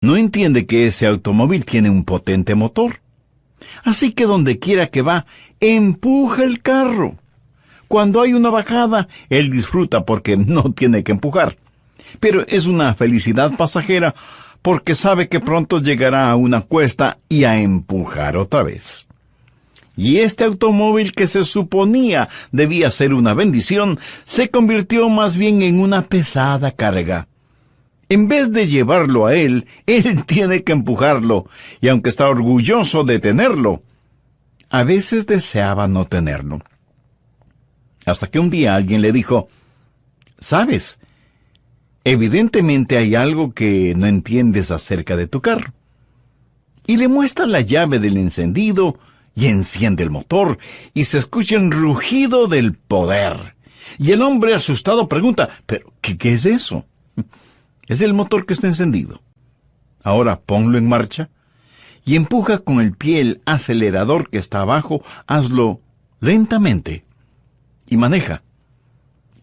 No entiende que ese automóvil tiene un potente motor. Así que donde quiera que va, empuja el carro. Cuando hay una bajada, él disfruta porque no tiene que empujar. Pero es una felicidad pasajera porque sabe que pronto llegará a una cuesta y a empujar otra vez. Y este automóvil que se suponía debía ser una bendición, se convirtió más bien en una pesada carga. En vez de llevarlo a él tiene que empujarlo, y aunque está orgulloso de tenerlo, a veces deseaba no tenerlo. Hasta que un día alguien le dijo, «¿Sabes? Evidentemente hay algo que no entiendes acerca de tu carro». Y le muestra la llave del encendido y enciende el motor, y se escucha un rugido del poder. Y el hombre asustado pregunta, «¿Pero qué es eso?» Es el motor que está encendido. Ahora ponlo en marcha y empuja con el pie el acelerador que está abajo. Hazlo lentamente y maneja.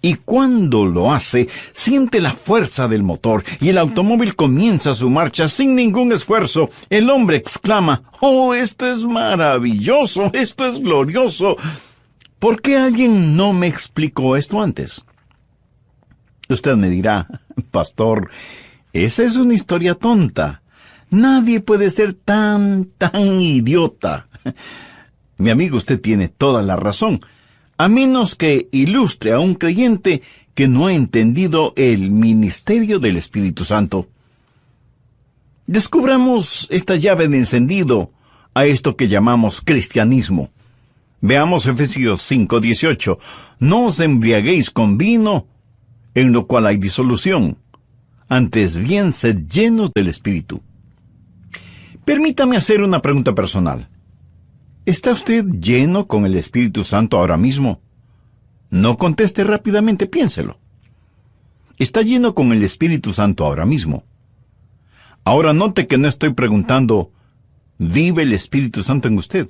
Y cuando lo hace, siente la fuerza del motor y el automóvil comienza su marcha sin ningún esfuerzo. El hombre exclama, «¡Oh, esto es maravilloso! ¡Esto es glorioso! ¿Por qué alguien no me explicó esto antes?». Usted me dirá, «Pastor, esa es una historia tonta. Nadie puede ser tan idiota». Mi amigo, usted tiene toda la razón, a menos que ilustre a un creyente que no ha entendido el ministerio del Espíritu Santo. Descubramos esta llave de encendido a esto que llamamos cristianismo. Veamos Efesios 5:18. «No os embriaguéis con vino, en lo cual hay disolución. Antes bien, sed llenos del Espíritu». Permítame hacer una pregunta personal. ¿Está usted lleno con el Espíritu Santo ahora mismo? No conteste rápidamente, piénselo. ¿Está lleno con el Espíritu Santo ahora mismo? Ahora note que no estoy preguntando, ¿vive el Espíritu Santo en usted?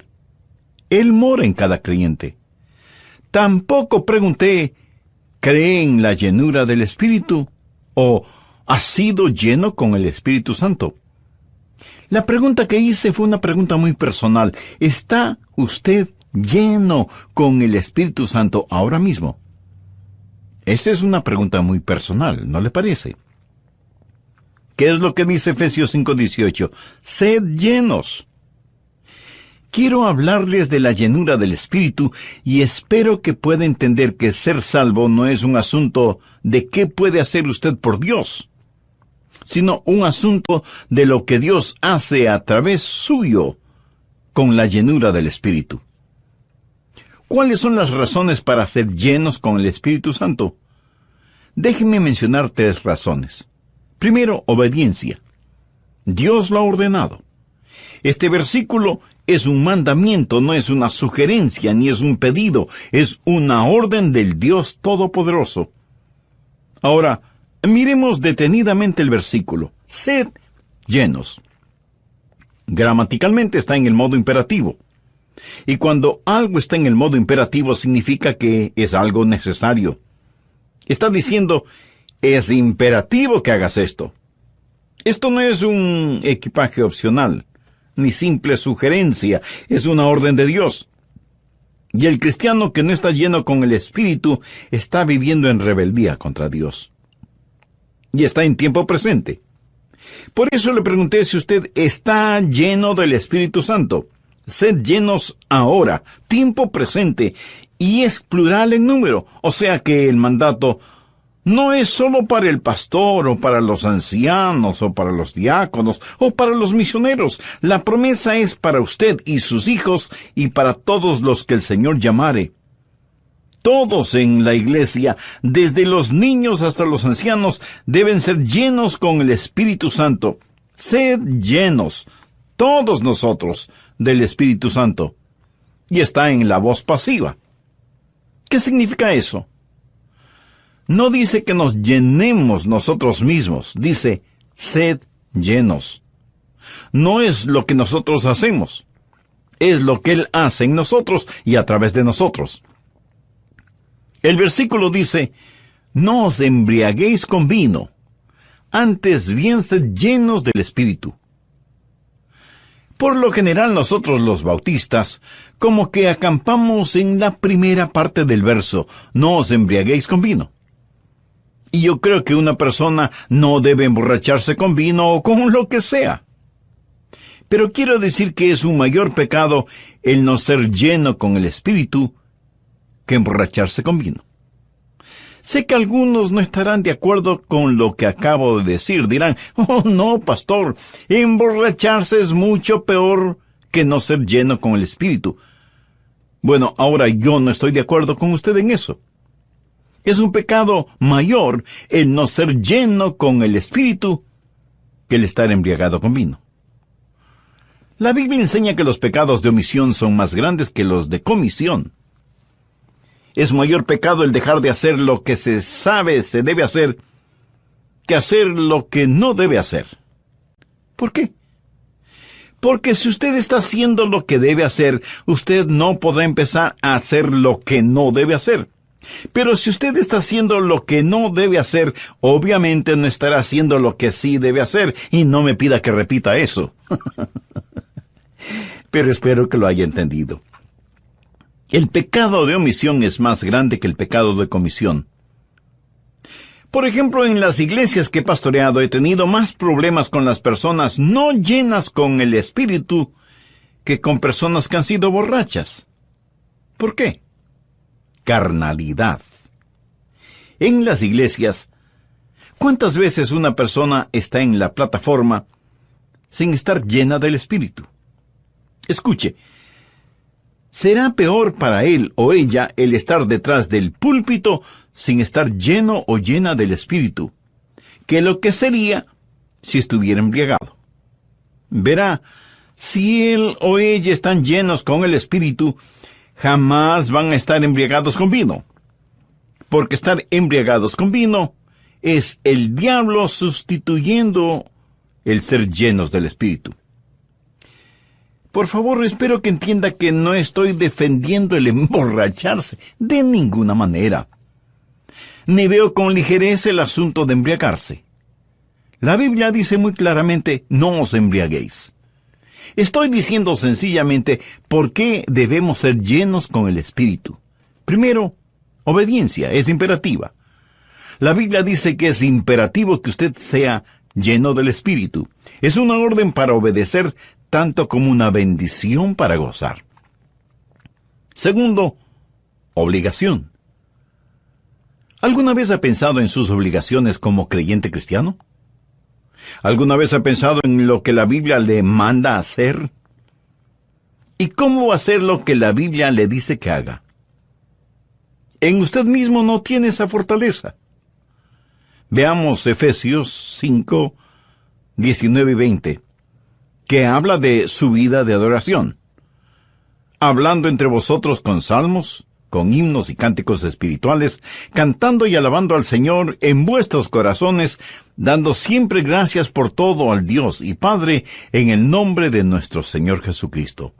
Él mora en cada creyente. Tampoco pregunté, ¿cree en la llenura del Espíritu? ¿O ha sido lleno con el Espíritu Santo? La pregunta que hice fue una pregunta muy personal. ¿Está usted lleno con el Espíritu Santo ahora mismo? Esa es una pregunta muy personal, ¿no le parece? ¿Qué es lo que dice Efesios 5:18? Sed llenos. Quiero hablarles de la llenura del Espíritu y espero que pueda entender que ser salvo no es un asunto de qué puede hacer usted por Dios, sino un asunto de lo que Dios hace a través suyo con la llenura del Espíritu. ¿Cuáles son las razones para ser llenos con el Espíritu Santo? Déjenme mencionar 3 razones. Primero, obediencia. Dios lo ha ordenado. Este versículo es un mandamiento, no es una sugerencia ni es un pedido, es una orden del Dios Todopoderoso. Ahora, miremos detenidamente el versículo. Sed llenos. Gramaticalmente está en el modo imperativo. Y cuando algo está en el modo imperativo significa que es algo necesario. Está diciendo, es imperativo que hagas esto. Esto no es un equipaje opcional, ni simple sugerencia, es una orden de Dios. Y el cristiano que no está lleno con el Espíritu está viviendo en rebeldía contra Dios. Y está en tiempo presente. Por eso le pregunté si usted está lleno del Espíritu Santo. Sed llenos ahora, tiempo presente, y es plural en número, o sea que el mandato no es solo para el pastor, o para los ancianos, o para los diáconos, o para los misioneros. La promesa es para usted y sus hijos, y para todos los que el Señor llamare. Todos en la iglesia, desde los niños hasta los ancianos, deben ser llenos con el Espíritu Santo. Sed llenos, todos nosotros, del Espíritu Santo. Y está en la voz pasiva. ¿Qué significa eso? No dice que nos llenemos nosotros mismos, dice, sed llenos. No es lo que nosotros hacemos, es lo que Él hace en nosotros y a través de nosotros. El versículo dice, no os embriaguéis con vino. antes bien sed llenos del Espíritu. Por lo general nosotros los bautistas, como que acampamos en la primera parte del verso, no os embriaguéis con vino. Y yo creo que una persona no debe emborracharse con vino o con lo que sea. Pero quiero decir que es un mayor pecado el no ser lleno con el Espíritu que emborracharse con vino. Sé que algunos no estarán de acuerdo con lo que acabo de decir. Dirán, oh no, pastor, emborracharse es mucho peor que no ser lleno con el Espíritu. Bueno, ahora yo no estoy de acuerdo con usted en eso. Es un pecado mayor el no ser lleno con el Espíritu que el estar embriagado con vino. La Biblia enseña que los pecados de omisión son más grandes que los de comisión. Es mayor pecado el dejar de hacer lo que se sabe se debe hacer que hacer lo que no debe hacer. ¿Por qué? Porque si usted está haciendo lo que debe hacer, usted no podrá empezar a hacer lo que no debe hacer. Pero si usted está haciendo lo que no debe hacer, obviamente no estará haciendo lo que sí debe hacer, y no me pida que repita eso. Pero espero que lo haya entendido. El pecado de omisión es más grande que el pecado de comisión. Por ejemplo, en las iglesias que he pastoreado he tenido más problemas con las personas no llenas con el Espíritu que con personas que han sido borrachas. ¿Por qué? Carnalidad. En las iglesias, ¿cuántas veces una persona está en la plataforma sin estar llena del Espíritu? Escuche, será peor para él o ella el estar detrás del púlpito sin estar lleno o llena del Espíritu, que lo que sería si estuviera embriagado. Verá, si él o ella están llenos con el Espíritu, jamás van a estar embriagados con vino. Porque estar embriagados con vino es el diablo sustituyendo el ser llenos del Espíritu. Por favor, espero que entienda que no estoy defendiendo el emborracharse de ninguna manera. Ni veo con ligereza el asunto de embriagarse. La Biblia dice muy claramente, no os embriaguéis. Estoy diciendo sencillamente por qué debemos ser llenos con el Espíritu. Primero, obediencia, es imperativa. La Biblia dice que es imperativo que usted sea lleno del Espíritu. Es una orden para obedecer tanto como una bendición para gozar. Segundo, obligación. ¿Alguna vez ha pensado en sus obligaciones como creyente cristiano? ¿Alguna vez ha pensado en lo que la Biblia le manda hacer? ¿Y cómo hacer lo que la Biblia le dice que haga? En usted mismo no tiene esa fortaleza. Veamos Efesios 5, 19 y 20, que habla de su vida de adoración. Hablando entre vosotros con salmos, con himnos y cánticos espirituales, cantando y alabando al Señor en vuestros corazones, dando siempre gracias por todo al Dios y Padre, en el nombre de nuestro Señor Jesucristo.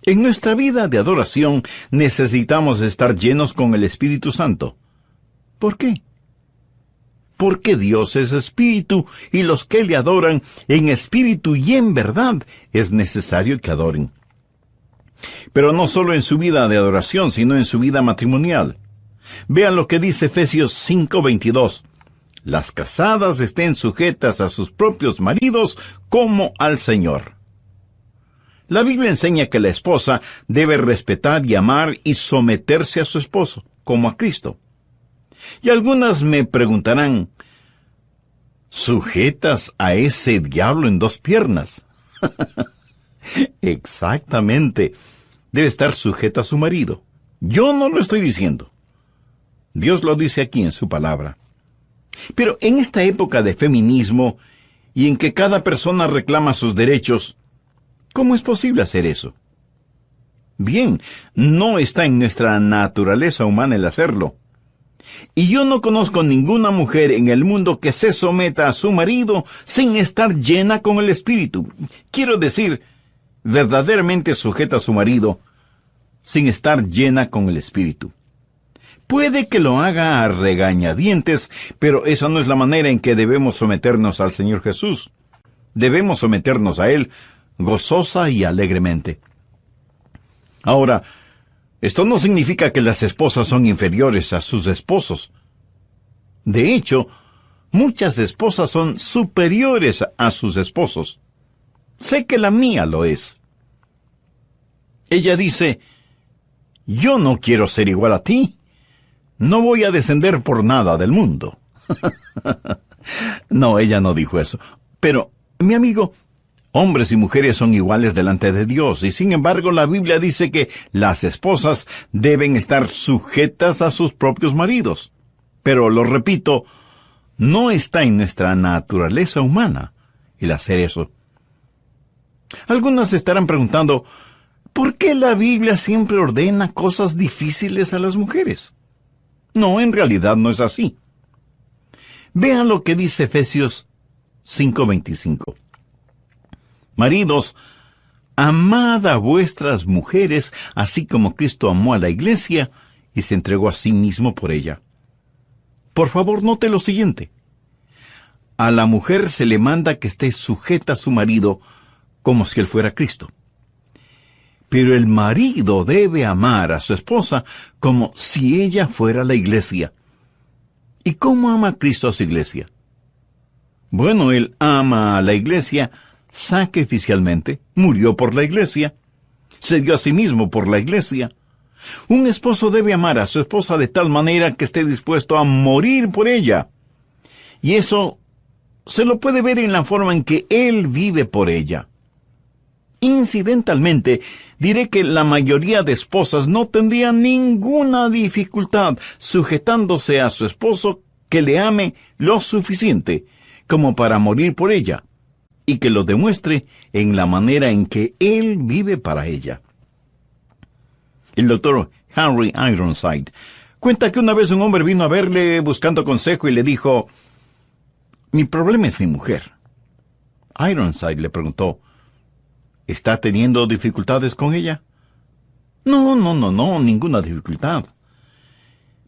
En nuestra vida de adoración necesitamos estar llenos con el Espíritu Santo. ¿Por qué? Porque Dios es espíritu, y los que le adoran en espíritu y en verdad es necesario que adoren. Pero no solo en su vida de adoración, sino en su vida matrimonial. Vean lo que dice Efesios 5:22. Las casadas estén sujetas a sus propios maridos como al Señor. La Biblia enseña que la esposa debe respetar y amar y someterse a su esposo, como a Cristo. Y algunas me preguntarán, ¿sujetas a ese diablo en dos piernas? Exactamente. Debe estar sujeta a su marido. Yo no lo estoy diciendo. Dios lo dice aquí en su palabra. Pero en esta época de feminismo y en que cada persona reclama sus derechos, ¿cómo es posible hacer eso? Bien, no está en nuestra naturaleza humana el hacerlo. Y yo no conozco ninguna mujer en el mundo que se someta a su marido sin estar llena con el Espíritu. Quiero decir, verdaderamente sujeta a su marido sin estar llena con el Espíritu. Puede que lo haga a regañadientes, pero esa no es la manera en que debemos someternos al Señor Jesús. Debemos someternos a Él gozosa y alegremente. Ahora, esto no significa que las esposas son inferiores a sus esposos. De hecho, muchas esposas son superiores a sus esposos. Sé que la mía lo es. Ella dice, yo no quiero ser igual a ti. No voy a descender por nada del mundo. No, ella no dijo eso. Pero, mi amigo, hombres y mujeres son iguales delante de Dios, y sin embargo la Biblia dice que las esposas deben estar sujetas a sus propios maridos. Pero, lo repito, no está en nuestra naturaleza humana el hacer eso. Algunas estarán preguntando, ¿por qué la Biblia siempre ordena cosas difíciles a las mujeres? No, en realidad no es así. Vean lo que dice Efesios 5:25. Maridos, amad a vuestras mujeres, así como Cristo amó a la iglesia y se entregó a sí mismo por ella. Por favor, note lo siguiente. A la mujer se le manda que esté sujeta a su marido como si él fuera Cristo. Pero el marido debe amar a su esposa como si ella fuera la iglesia. ¿Y cómo ama Cristo a su iglesia? Bueno, Él ama a la iglesia sacrificialmente, murió por la iglesia, se dio a sí mismo por la iglesia. Un esposo debe amar a su esposa de tal manera que esté dispuesto a morir por ella. Y eso se lo puede ver en la forma en que él vive por ella. Incidentalmente, diré que la mayoría de esposas no tendrían ninguna dificultad sujetándose a su esposo que le ame lo suficiente como para morir por ella, y que lo demuestre en la manera en que él vive para ella. El doctor Henry Ironside cuenta que una vez un hombre vino a verle buscando consejo y le dijo, «Mi problema es mi mujer». Ironside le preguntó, ¿está teniendo dificultades con ella? No, ninguna dificultad.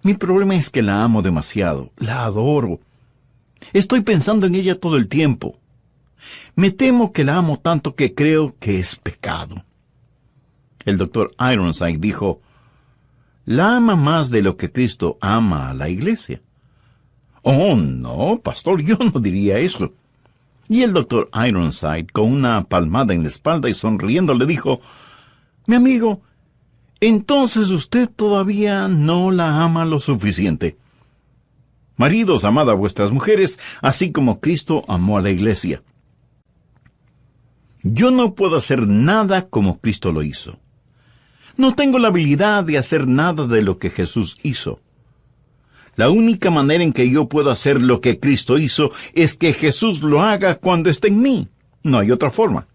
Mi problema es que la amo demasiado, la adoro. Estoy pensando en ella todo el tiempo. Me temo que la amo tanto que creo que es pecado. El doctor Ironside dijo, «¿La ama más de lo que Cristo ama a la iglesia?» «Oh, no, pastor, yo no diría eso». Y el doctor Ironside, con una palmada en la espalda y sonriendo, le dijo, «Mi amigo, entonces usted todavía no la ama lo suficiente. Maridos, amad a vuestras mujeres, así como Cristo amó a la iglesia». Yo no puedo hacer nada como Cristo lo hizo. No tengo la habilidad de hacer nada de lo que Jesús hizo. La única manera en que yo puedo hacer lo que Cristo hizo es que Jesús lo haga cuando esté en mí. No hay otra forma.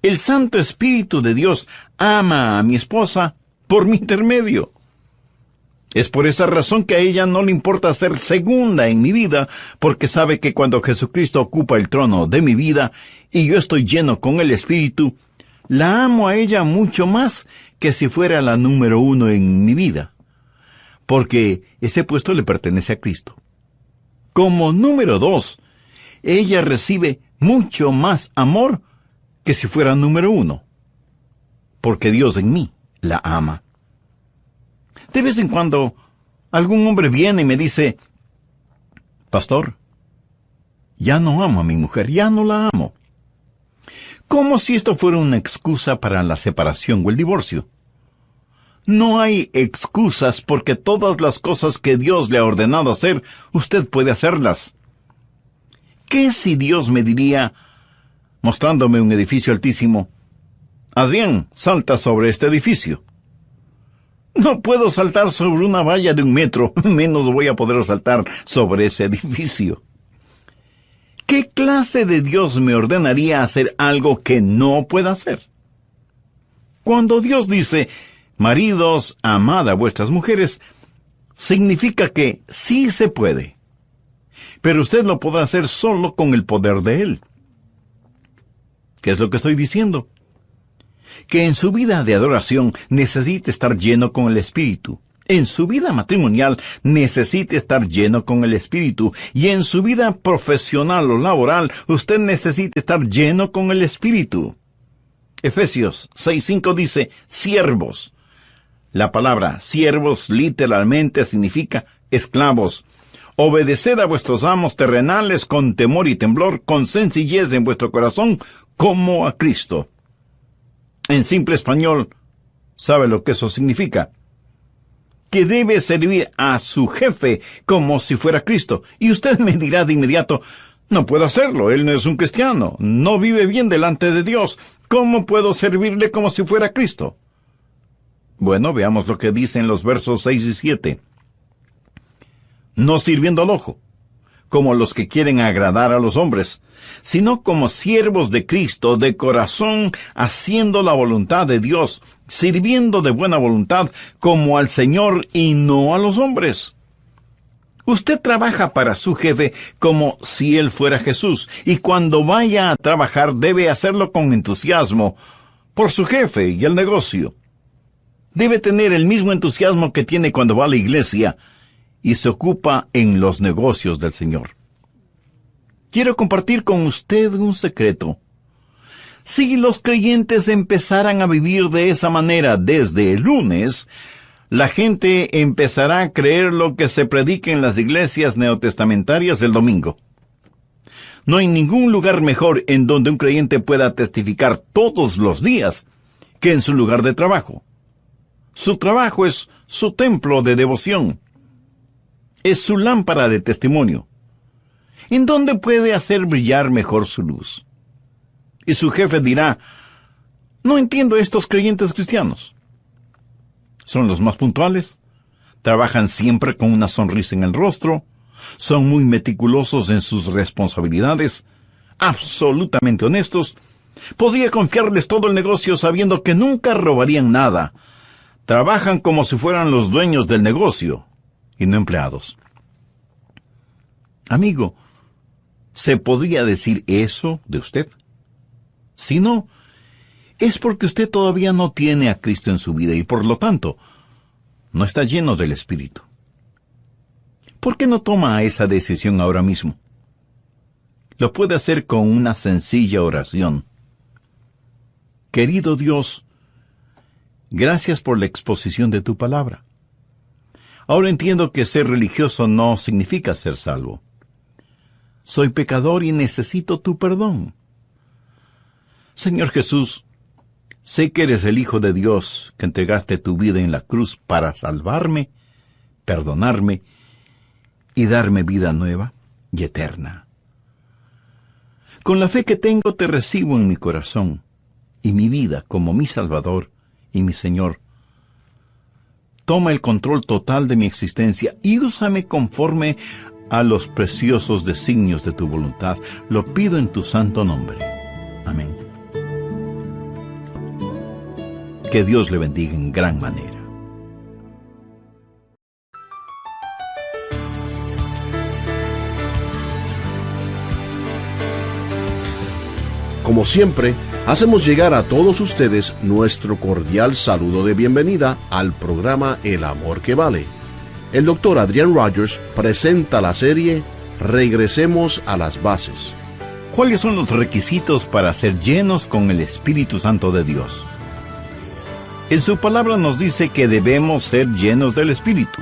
El Santo Espíritu de Dios ama a mi esposa por mi intermedio. Es por esa razón que a ella no le importa ser segunda en mi vida, porque sabe que cuando Jesucristo ocupa el trono de mi vida y yo estoy lleno con el Espíritu, la amo a ella mucho más que si fuera la número 1 en mi vida, porque ese puesto le pertenece a Cristo. Como número 2, ella recibe mucho más amor que si fuera número 1, porque Dios en mí la ama. De vez en cuando, algún hombre viene y me dice, «Pastor, ya no amo a mi mujer, ya no la amo». Como si esto fuera una excusa para la separación o el divorcio. No hay excusas porque todas las cosas que Dios le ha ordenado hacer, usted puede hacerlas. ¿Qué si Dios me diría, mostrándome un edificio altísimo, «Adrián, salta sobre este edificio»? No puedo saltar sobre una valla de 1 metro, menos voy a poder saltar sobre ese edificio. ¿Qué clase de Dios me ordenaría hacer algo que no pueda hacer? Cuando Dios dice, «Maridos, amad a vuestras mujeres», significa que sí se puede. Pero usted lo podrá hacer solo con el poder de Él. ¿Qué es lo que estoy diciendo? Que en su vida de adoración necesita estar lleno con el Espíritu. en su vida matrimonial necesita estar lleno con el Espíritu, y en su vida profesional o laboral usted necesita estar lleno con el Espíritu. Efesios 6:5 dice, siervos. La palabra siervos literalmente significa esclavos. Obedeced a vuestros amos terrenales con temor y temblor, con sencillez en vuestro corazón, como a Cristo. En simple español, ¿sabe lo que eso significa? Que debe servir a su jefe como si fuera Cristo. Y usted me dirá de inmediato, no puedo hacerlo, él no es un cristiano, no vive bien delante de Dios. ¿Cómo puedo servirle como si fuera Cristo? Bueno, veamos lo que dicen los versos 6 y 7. No sirviendo al ojo, como los que quieren agradar a los hombres, sino como siervos de Cristo, de corazón, haciendo la voluntad de Dios, sirviendo de buena voluntad, como al Señor y no a los hombres. Usted trabaja para su jefe como si él fuera Jesús, y cuando vaya a trabajar debe hacerlo con entusiasmo, por su jefe y el negocio. Debe tener el mismo entusiasmo que tiene cuando va a la iglesia y se ocupa en los negocios del Señor. Quiero compartir con usted un secreto. Si los creyentes empezaran a vivir de esa manera desde el lunes, la gente empezará a creer lo que se predica en las iglesias neotestamentarias el domingo. No hay ningún lugar mejor en donde un creyente pueda testificar todos los días que en su lugar de trabajo. Su trabajo es su templo de devoción. Es su lámpara de testimonio. ¿En dónde puede hacer brillar mejor su luz? Y su jefe dirá, no entiendo a estos creyentes cristianos. Son los más puntuales, trabajan siempre con una sonrisa en el rostro, son muy meticulosos en sus responsabilidades, absolutamente honestos. Podría confiarles todo el negocio sabiendo que nunca robarían nada. Trabajan como si fueran los dueños del negocio y no empleados. Amigo, ¿se podría decir eso de usted? Si no, es porque usted todavía no tiene a Cristo en su vida y por lo tanto no está lleno del Espíritu. ¿Por qué no toma esa decisión ahora mismo? Lo puede hacer con una sencilla oración. Querido Dios, gracias por la exposición de tu palabra. Ahora entiendo que ser religioso no significa ser salvo. Soy pecador y necesito tu perdón. Señor Jesús, sé que eres el Hijo de Dios, que entregaste tu vida en la cruz para salvarme, perdonarme y darme vida nueva y eterna. Con la fe que tengo te recibo en mi corazón y mi vida como mi Salvador y mi Señor. Toma el control total de mi existencia y úsame conforme a los preciosos designios de tu voluntad. Lo pido en tu santo nombre. Amén. Que Dios le bendiga en gran manera. Como siempre, hacemos llegar a todos ustedes nuestro cordial saludo de bienvenida al programa El Amor que Vale. El Dr. Adrian Rogers presenta la serie Regresemos a las Bases. ¿Cuáles son los requisitos para ser llenos con el Espíritu Santo de Dios? En su palabra nos dice que debemos ser llenos del Espíritu.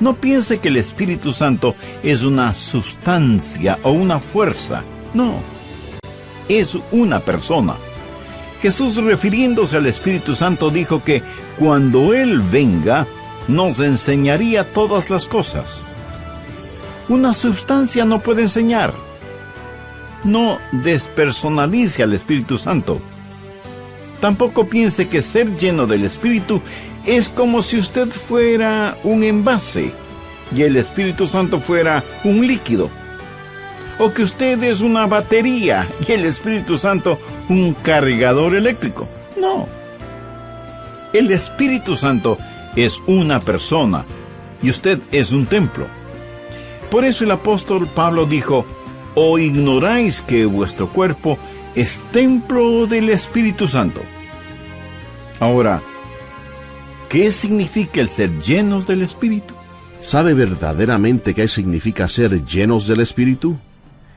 No piense que el Espíritu Santo es una sustancia o una fuerza. No, es una persona. Jesús, refiriéndose al Espíritu Santo, dijo que cuando Él venga, nos enseñaría todas las cosas. Una sustancia no puede enseñar. No despersonalice al Espíritu Santo. Tampoco piense que ser lleno del Espíritu es como si usted fuera un envase y el Espíritu Santo fuera un líquido. O que usted es una batería y el Espíritu Santo un cargador eléctrico. No. El Espíritu Santo es una persona y usted es un templo. Por eso el apóstol Pablo dijo, ¿o ignoráis que vuestro cuerpo es templo del Espíritu Santo? Ahora, ¿Qué significa el ser llenos del Espíritu? ¿Sabe verdaderamente qué significa ser llenos del Espíritu?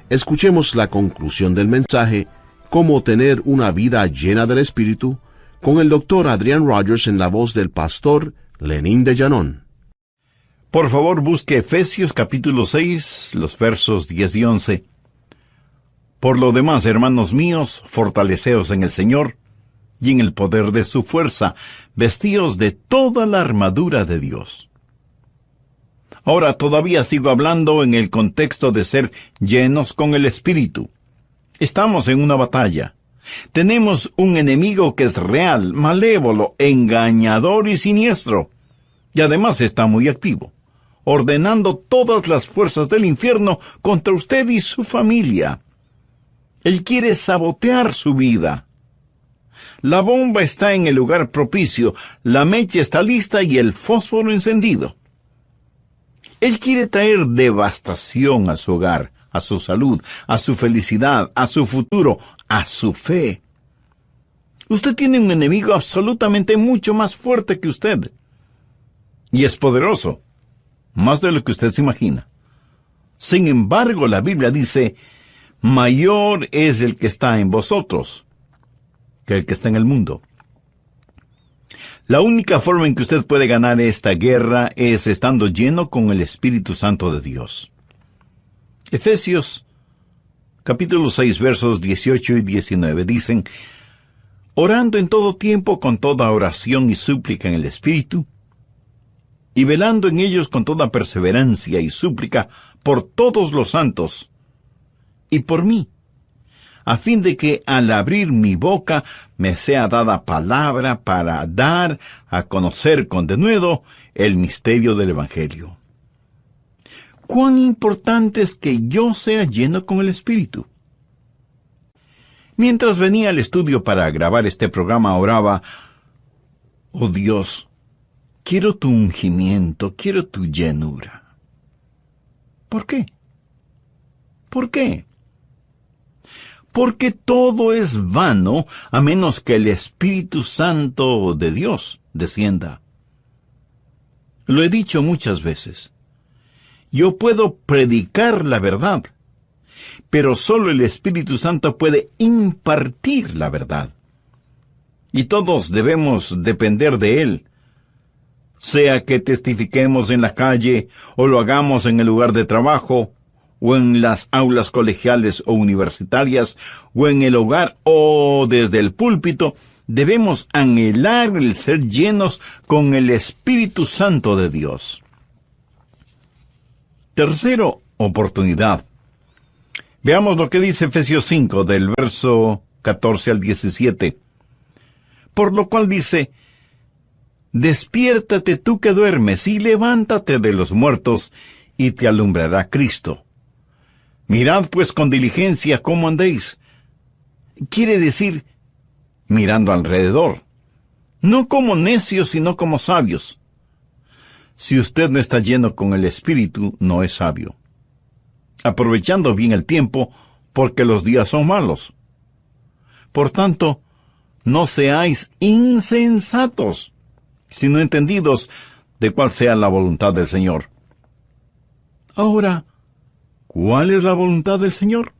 Escuchemos la conclusión del mensaje, Cómo tener una vida llena del Espíritu, con el Dr. Adrian Rogers en la voz del pastor Lenín de Llanón. Por favor, busque Efesios capítulo 6, los versos 10 y 11. Por lo demás, hermanos míos, fortaleceos en el Señor y en el poder de su fuerza, vestíos de toda la armadura de Dios. Ahora todavía sigo hablando en el contexto de ser llenos con el Espíritu. Estamos en una batalla. Tenemos un enemigo que es real, malévolo, engañador y siniestro. Y además está muy activo, ordenando todas las fuerzas del infierno contra usted y su familia. Él quiere sabotear su vida. La bomba está en el lugar propicio, la mecha está lista y el fósforo encendido. Él quiere traer devastación a su hogar, a su salud, a su felicidad, a su futuro, a su fe. Usted tiene un enemigo absolutamente mucho más fuerte que usted. Y es poderoso, más de lo que usted se imagina. Sin embargo, la Biblia dice, mayor es el que está en vosotros que el que está en el mundo. La única forma en que usted puede ganar esta guerra es estando lleno con el Espíritu Santo de Dios. Efesios, capítulo 6, versos 18 y 19, dicen, orando en todo tiempo con toda oración y súplica en el Espíritu, y velando en ellos con toda perseverancia y súplica por todos los santos, y por mí, a fin de que al abrir mi boca me sea dada palabra para dar a conocer con denuedo el misterio del Evangelio. ¿Cuán importante es que yo sea lleno con el Espíritu? Mientras venía al estudio para grabar este programa, oraba, oh Dios, quiero tu ungimiento, quiero tu llenura. ¿Por qué? ¿Por qué? Porque todo es vano a menos que el Espíritu Santo de Dios descienda. Lo he dicho muchas veces. Yo puedo predicar la verdad, pero solo el Espíritu Santo puede impartir la verdad. Y todos debemos depender de Él, sea que testifiquemos en la calle o lo hagamos en el lugar de trabajo, o en las aulas colegiales o universitarias, o en el hogar o desde el púlpito, debemos anhelar el ser llenos con el Espíritu Santo de Dios. Tercero, oportunidad. Veamos lo que dice Efesios 5, del verso 14 al 17. Por lo cual dice, despiértate tú que duermes y levántate de los muertos, y te alumbrará Cristo. Mirad pues con diligencia cómo andéis. Quiere decir, mirando alrededor. No como necios, sino como sabios. Si usted no está lleno con el Espíritu, no es sabio. Aprovechando bien el tiempo, porque los días son malos. Por tanto, no seáis insensatos, sino entendidos de cuál sea la voluntad del Señor. Ahora, ¿cuál es la voluntad del Señor?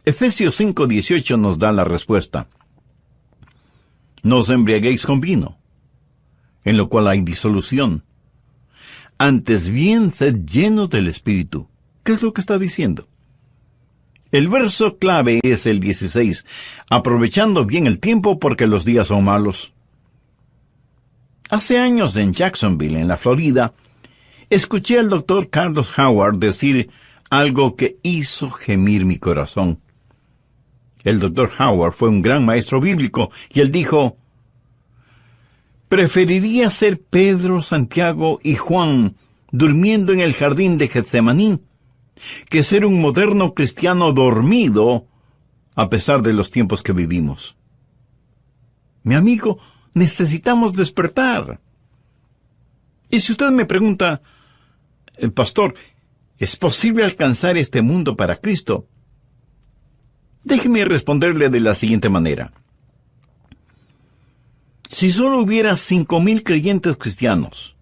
Efesios 5:18 nos da la respuesta. No os embriaguéis con vino, en lo cual hay disolución. Antes bien, sed llenos del Espíritu. ¿Qué es lo que está diciendo? El verso clave es el 16. Aprovechando bien el tiempo porque los días son malos. Hace años en Jacksonville, en la Florida, escuché al Dr. Carlos Howard decir algo que hizo gemir mi corazón. El Dr. Howard fue un gran maestro bíblico y él dijo, preferiría ser Pedro, Santiago y Juan durmiendo en el jardín de Getsemaní que ser un moderno cristiano dormido a pesar de los tiempos que vivimos. Mi amigo, necesitamos despertar. Y si usted me pregunta, pastor, ¿es posible alcanzar este mundo para Cristo? Déjeme responderle de la siguiente manera. Si solo hubiera 5,000 creyentes cristianos,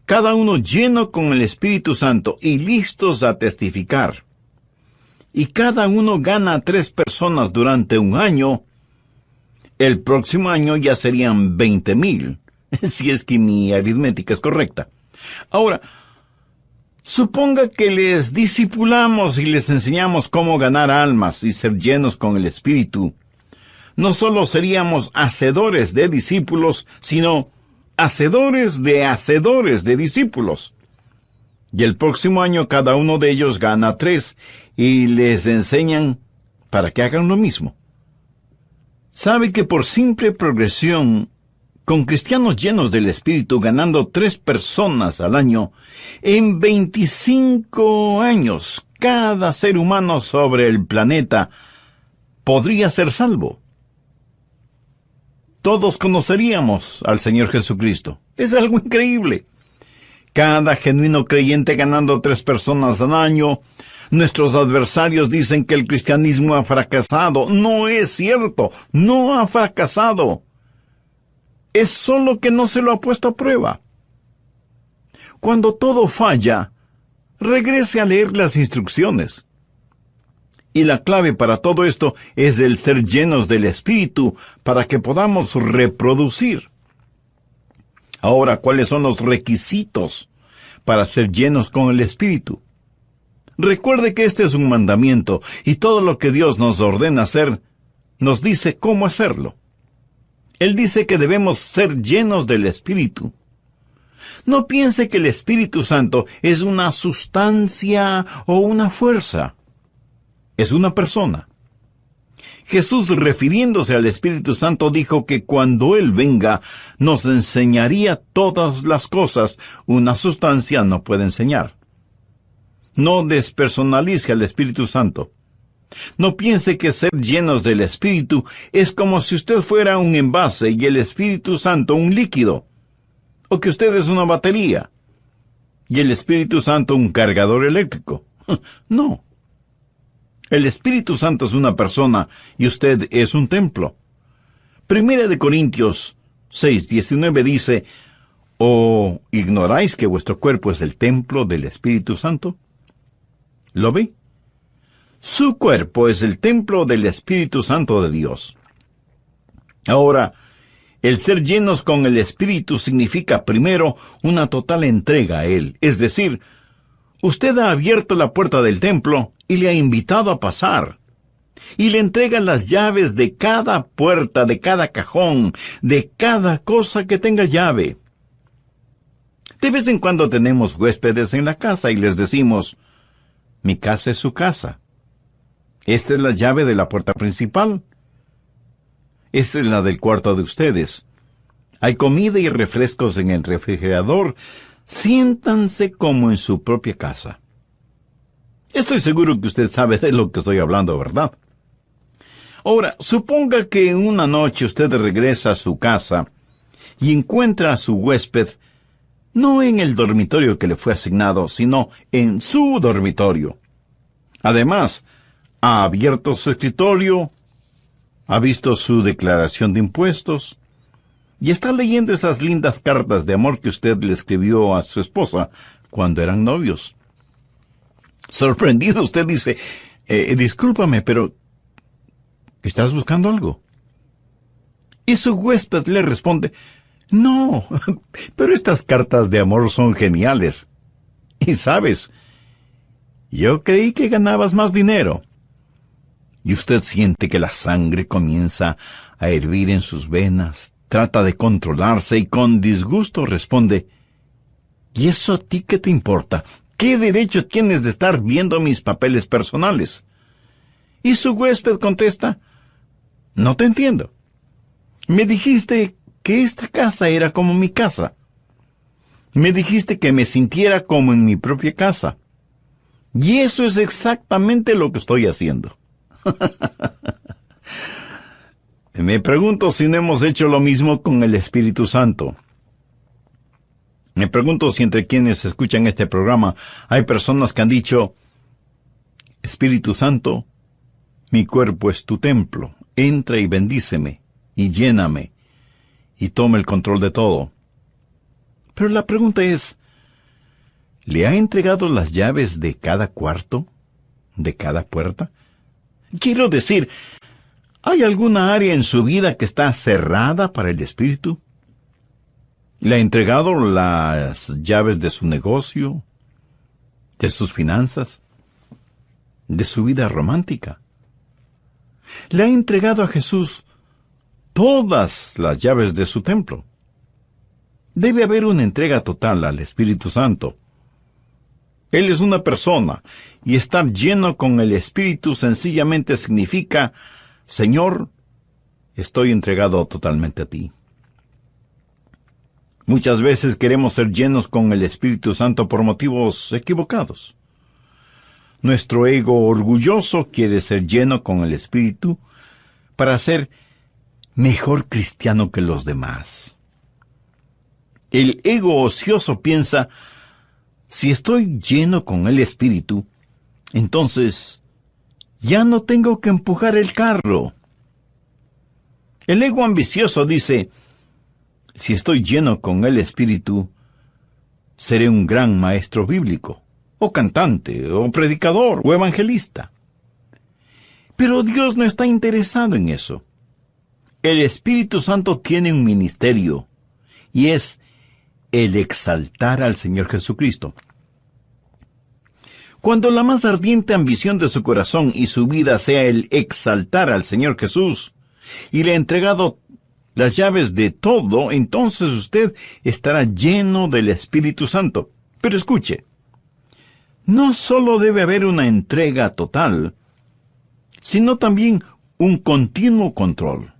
cada uno lleno con el Espíritu Santo y listos a testificar, y cada uno gana a 3 personas durante un año, el próximo año ya serían 20,000, si es que mi aritmética es correcta. Ahora, suponga que les discipulamos y les enseñamos cómo ganar almas y ser llenos con el Espíritu. No solo seríamos hacedores de discípulos, sino hacedores de discípulos. Y el próximo año cada uno de ellos gana 3 y les enseñan para que hagan lo mismo. Sabe que por simple progresión, con cristianos llenos del Espíritu ganando 3 personas al año, en 25 años cada ser humano sobre el planeta podría ser salvo. Todos conoceríamos al Señor Jesucristo. Es algo increíble. Cada genuino creyente ganando 3 personas al año. Nuestros adversarios dicen que el cristianismo ha fracasado. No es cierto. No ha fracasado. Es solo que no se lo ha puesto a prueba. Cuando todo falla, regrese a leer las instrucciones. Y la clave para todo esto es el ser llenos del Espíritu para que podamos reproducir. Ahora, ¿cuáles son los requisitos para ser llenos con el Espíritu? Recuerde que este es un mandamiento y todo lo que Dios nos ordena hacer, nos dice cómo hacerlo. Él dice que debemos ser llenos del Espíritu. No piense que el Espíritu Santo es una sustancia o una fuerza. Es una persona. Jesús, refiriéndose al Espíritu Santo, dijo que cuando Él venga, nos enseñaría todas las cosas. Una sustancia no puede enseñar. No despersonalice al Espíritu Santo. No piense que ser llenos del Espíritu es como si usted fuera un envase y el Espíritu Santo un líquido, o que usted es una batería y el Espíritu Santo un cargador eléctrico. No. El Espíritu Santo es una persona y usted es un templo. 1 Corintios 6:19 dice, ¿o ignoráis que vuestro cuerpo es el templo del Espíritu Santo? ¿Lo ve? Su cuerpo es el templo del Espíritu Santo de Dios. Ahora, el ser llenos con el Espíritu significa primero una total entrega a Él, es decir, usted ha abierto la puerta del templo y le ha invitado a pasar. Y le entrega las llaves de cada puerta, de cada cajón, de cada cosa que tenga llave. De vez en cuando tenemos huéspedes en la casa y les decimos, mi casa es su casa. Esta es la llave de la puerta principal. Esta es la del cuarto de ustedes. Hay comida y refrescos en el refrigerador. Siéntanse como en su propia casa. Estoy seguro que usted sabe de lo que estoy hablando, ¿verdad? Ahora, suponga que una noche usted regresa a su casa y encuentra a su huésped no en el dormitorio que le fue asignado, sino en su dormitorio. Además, ha abierto su escritorio, ha visto su declaración de impuestos, y está leyendo esas lindas cartas de amor que usted le escribió a su esposa cuando eran novios. Sorprendido, usted dice, discúlpame, pero ¿estás buscando algo? Y su huésped le responde, no, pero estas cartas de amor son geniales. Y sabes, yo creí que ganabas más dinero. Y usted siente que la sangre comienza a hervir en sus venas. Trata de controlarse y con disgusto responde, ¿y eso a ti qué te importa? ¿Qué derecho tienes de estar viendo mis papeles personales? Y su huésped contesta, no te entiendo. Me dijiste que esta casa era como mi casa. Me dijiste que me sintiera como en mi propia casa. Y eso es exactamente lo que estoy haciendo. Me pregunto si no hemos hecho lo mismo con el Espíritu Santo. Me pregunto si entre quienes escuchan este programa hay personas que han dicho, Espíritu Santo, mi cuerpo es tu templo, entra y bendíceme, y lléname, y tome el control de todo. Pero la pregunta es, ¿le ha entregado las llaves de cada cuarto, de cada puerta? Quiero decir, ¿hay alguna área en su vida que está cerrada para el Espíritu? ¿Le ha entregado las llaves de su negocio, de sus finanzas, de su vida romántica? ¿Le ha entregado a Jesús todas las llaves de su templo? Debe haber una entrega total al Espíritu Santo. Él es una persona, y estar lleno con el Espíritu sencillamente significa: Señor, estoy entregado totalmente a ti. Muchas veces queremos ser llenos con el Espíritu Santo por motivos equivocados. Nuestro ego orgulloso quiere ser lleno con el Espíritu para ser mejor cristiano que los demás. El ego ocioso piensa: si estoy lleno con el Espíritu, entonces ya no tengo que empujar el carro. El ego ambicioso dice: si estoy lleno con el Espíritu, seré un gran maestro bíblico, o cantante, o predicador, o evangelista. Pero Dios no está interesado en eso. El Espíritu Santo tiene un ministerio, y es el exaltar al Señor Jesucristo. Cuando la más ardiente ambición de su corazón y su vida sea el exaltar al Señor Jesús, y le ha entregado las llaves de todo, entonces usted estará lleno del Espíritu Santo. Pero escuche, no solo debe haber una entrega total, sino también un continuo control.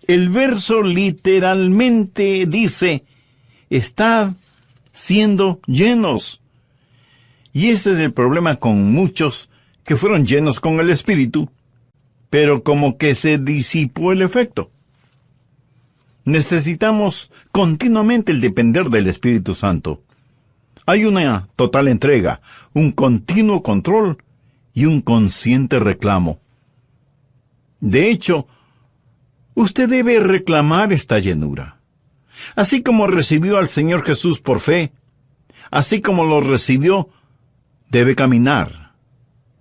El verso literalmente dice: estad siendo llenos. Y ese es el problema con muchos que fueron llenos con el Espíritu, pero como que se disipó el efecto. Necesitamos continuamente el depender del Espíritu Santo. Hay una total entrega, un continuo control y un consciente reclamo. De hecho, usted debe reclamar esta llenura. Así como recibió al Señor Jesús por fe, así como lo recibió, debe caminar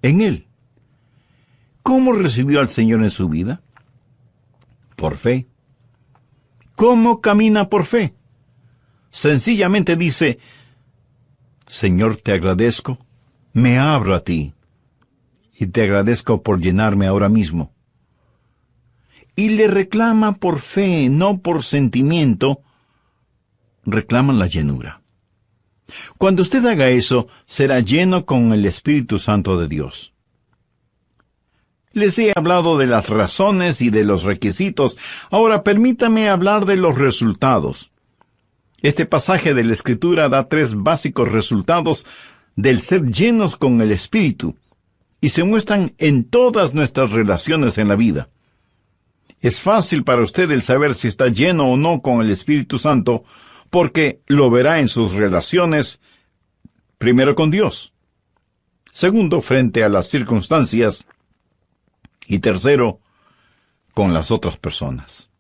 en Él. ¿Cómo recibió al Señor en su vida? Por fe. ¿Cómo camina por fe? Sencillamente dice: Señor, te agradezco, me abro a ti, y te agradezco por llenarme ahora mismo. Y le reclama por fe, no por sentimiento, reclama la llenura. Cuando usted haga eso, será lleno con el Espíritu Santo de Dios. Les he hablado de las razones y de los requisitos. Ahora permítame hablar de los resultados. Este pasaje de la Escritura da 3 básicos resultados del ser llenos con el Espíritu, y se muestran en todas nuestras relaciones en la vida. Es fácil para usted el saber si está lleno o no con el Espíritu Santo, porque lo verá en sus relaciones, primero con Dios, segundo, frente a las circunstancias, y tercero, con las otras personas.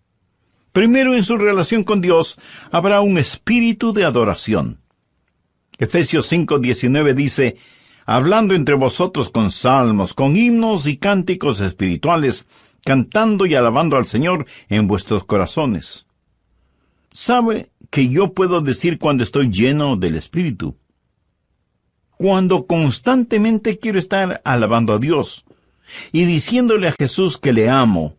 Primero, en su relación con Dios, habrá un espíritu de adoración. Efesios 5:19 dice: hablando entre vosotros con salmos, con himnos y cánticos espirituales, cantando y alabando al Señor en vuestros corazones. ¿Sabe que yo puedo decir cuando estoy lleno del Espíritu? Cuando constantemente quiero estar alabando a Dios y diciéndole a Jesús que le amo,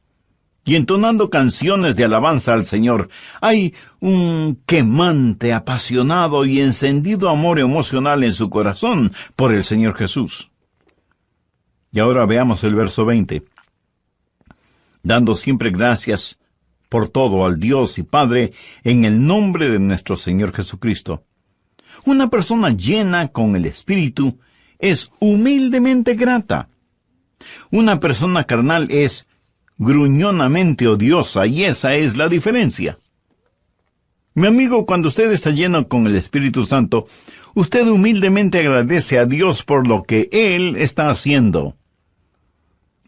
y entonando canciones de alabanza al Señor. Hay un quemante, apasionado y encendido amor emocional en su corazón por el Señor Jesús. Y ahora veamos el verso 20. Dando siempre gracias por todo al Dios y Padre en el nombre de nuestro Señor Jesucristo. Una persona llena con el Espíritu es humildemente grata. Una persona carnal es gruñonamente odiosa, y esa es la diferencia. Mi amigo, cuando usted está lleno con el Espíritu Santo, usted humildemente agradece a Dios por lo que Él está haciendo.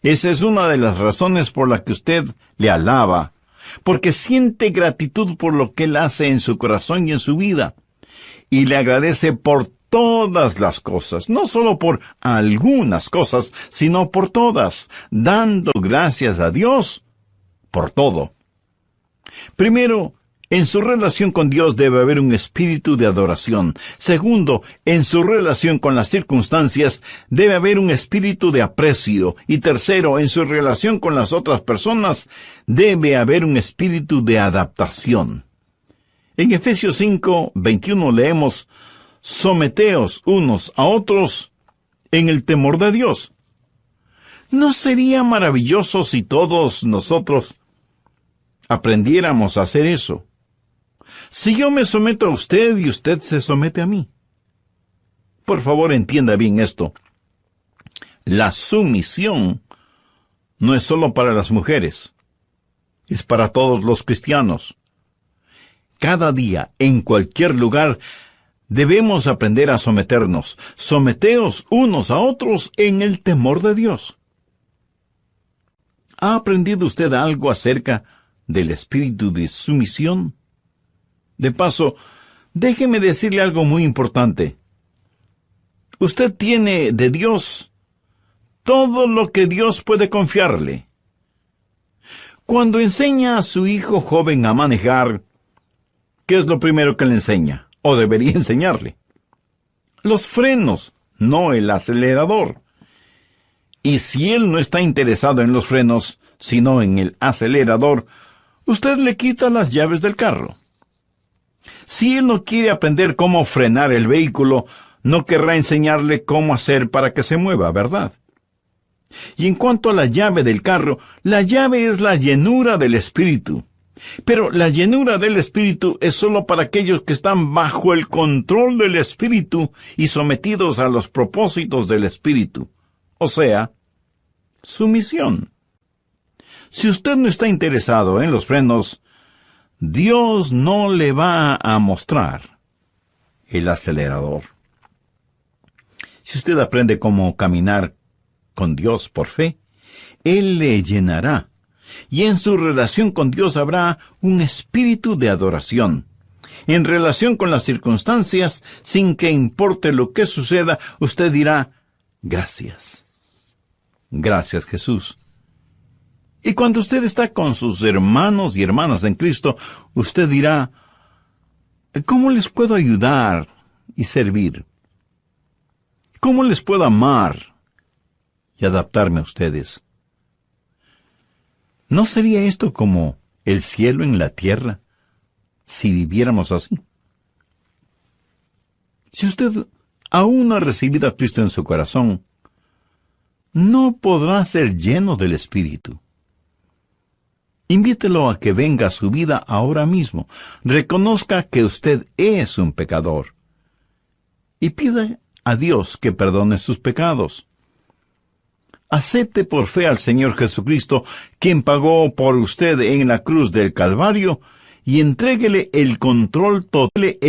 Esa es una de las razones por la que usted le alaba, porque siente gratitud por lo que Él hace en su corazón y en su vida, y le agradece por todas las cosas, no solo por algunas cosas, sino por todas, dando gracias a Dios por todo. Primero, en su relación con Dios debe haber un espíritu de adoración. Segundo, en su relación con las circunstancias debe haber un espíritu de aprecio. Y tercero, en su relación con las otras personas debe haber un espíritu de adaptación. En Efesios 5:21 leemos: someteos unos a otros en el temor de Dios. ¿No sería maravilloso si todos nosotros aprendiéramos a hacer eso? Si yo me someto a usted y usted se somete a mí. Por favor, entienda bien esto. La sumisión no es solo para las mujeres, es para todos los cristianos. Cada día, en cualquier lugar, debemos aprender a someternos. Someteos unos a otros en el temor de Dios. ¿Ha aprendido usted algo acerca del espíritu de sumisión? De paso, déjeme decirle algo muy importante. Usted tiene de Dios todo lo que Dios puede confiarle. Cuando enseña a su hijo joven a manejar, ¿qué es lo primero que le enseña? O debería enseñarle. Los frenos, no el acelerador. Y si él no está interesado en los frenos, sino en el acelerador, usted le quita las llaves del carro. Si él no quiere aprender cómo frenar el vehículo, no querrá enseñarle cómo hacer para que se mueva, ¿verdad? Y en cuanto a la llave del carro, la llave es la llenura del Espíritu. Pero la llenura del Espíritu es solo para aquellos que están bajo el control del Espíritu y sometidos a los propósitos del Espíritu. O sea, sumisión. Si usted no está interesado en los frenos, Dios no le va a mostrar el acelerador. Si usted aprende cómo caminar con Dios por fe, Él le llenará, y en su relación con Dios habrá un espíritu de adoración. En relación con las circunstancias, sin que importe lo que suceda, usted dirá: gracias. Gracias, Jesús. Y cuando usted está con sus hermanos y hermanas en Cristo, usted dirá: ¿cómo les puedo ayudar y servir? ¿Cómo les puedo amar y adaptarme a ustedes? ¿No sería esto como el cielo en la tierra si viviéramos así? Si usted aún no ha recibido a Cristo en su corazón, no podrá ser lleno del Espíritu. Invítelo a que venga a su vida ahora mismo. Reconozca que usted es un pecador. Y pida a Dios que perdone sus pecados. Acepte por fe al Señor Jesucristo, quien pagó por usted en la cruz del Calvario, y entréguele el control total,